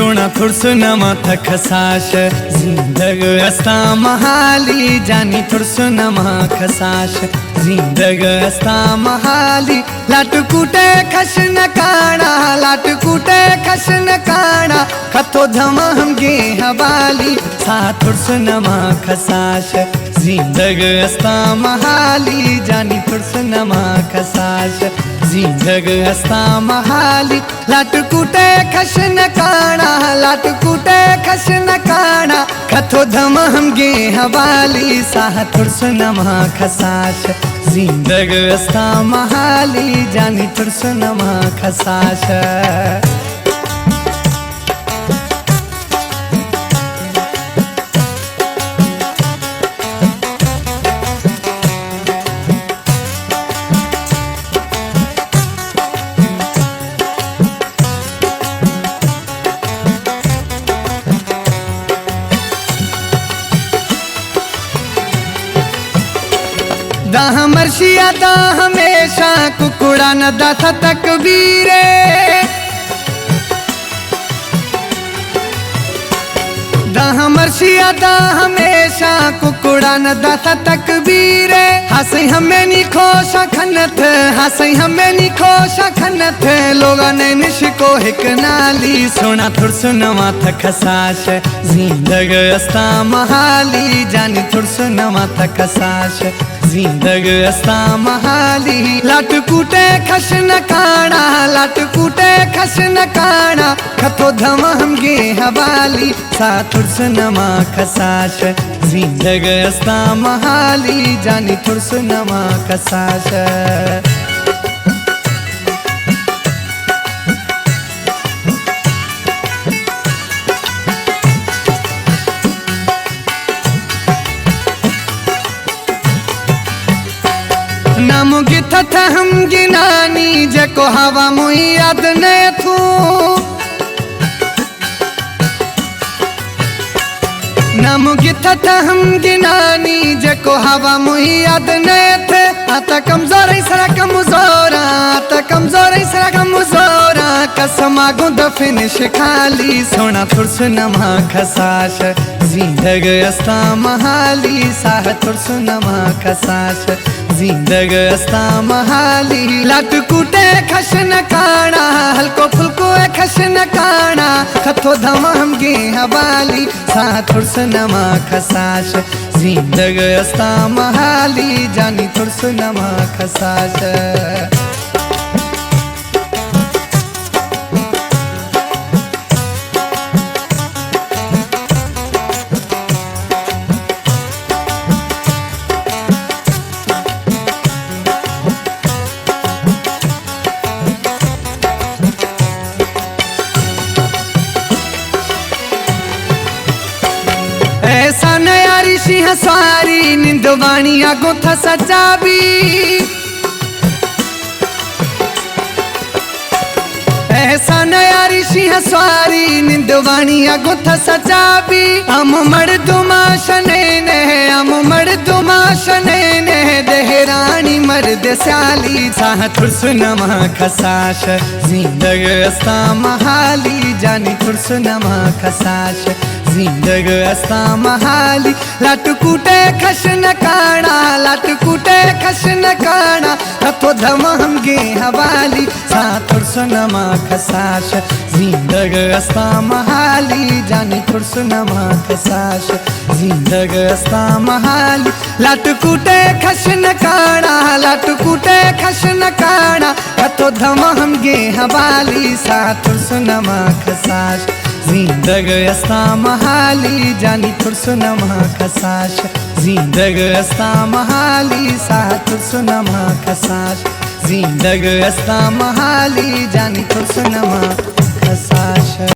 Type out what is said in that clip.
सोना थुरसुनमा खसाश जिंदग अस्ता महाली जानी थुरसुनमा खसाश जिंदग अस्ता महाली लाट कूटे खशन काना लाट कूटे खशन काना खतो धम हम गे हवाली सा थुरसुनमा खसाश जिंदग अस्ता महाली जानी थुरसुनमा खसाश जिंदग अस्ता महाली लाट कूटे खशन काना लाट कूटे खशन काना खतो धम हम गे हवाली साह थुरसुनमा खसाश जिंदग अस्ता महाली जानी थुरसुनमा खसाश दाह मर्शिया दा हमेशा कुकुड़ा न दाथा तकबीरे दाह मर्शिया दा हमेशा कुकुड़ा न दाथा तकबीरे हंसई हमें नी खोशा खनत हंसई हमें नी खोशा खनत लोगा ने निशको हिक नाली सोना थुरसुनमा खसाश जिंदग अस्ता महाली जानी थुरसुनमा खसाश जिंदग अस्ता महाली लाट कूटे खशन काना लाट कूटे खशन काना खतो धम हम गे हवाली सा थुरसुनमा खसाश जिंदग अस्ता महाली जानी थुरसुनमा खसाश नाम गिथत हम गिनानी जको हवा मुई याद ने थू नाम गिथत हम गिनानी जको हवा मुई याद ने थे आता कमजोर सरा कमजोरा आता कमजोर सरा कमजोरा कसमा गुंद फिनिश खाली सोना थुरसुनमा खसाश जिंदग अस्ता महाली साह थुरसुनमा खसाश जिंदग अस्ता महाली लाट कूटे खशन काना हल्को फुल्को खशन काना खतो धम हम गे हवाली सा थुरसुनमा खसाश जिंदग अस्ता महाली जानी थुरसुनमा खसाश ऐसा नयारी सिंह सवारी निंदवाणी आगो था सजाबी ऐसा नयारी सिंह सवारी निंदवाणी आगो था सजाबी हम मर्दुमा शने ने हम मर्दुमा शने ने देहरानी मर्द स्याली साह थुरसुनमा खसाश जिंदग अस्ता महाली जानी थुरसुनमा खसाश जिंदग अस्ता महाली लाट कूटे खशन काना लाट कूटे खशन काना खतो धम हम गे हवाली सा थुरसुनमा खसाश जिंदग अस्ता महाली जानी थुरसुनमा खसाश जिंदग अस्ता महाली लाट कूटे खशन काना लाट कूटे खशन काना खतो धम हम गे हवाली सा थुरसुनमा खसाश जिंदग अस्ता महाली जानी थुरसुनमा खसाश जिंदग अस्ता महाली सा थुरसुनमा खसाश जिंदग अस्ता महाली जानी थुरसुनमा खसाश।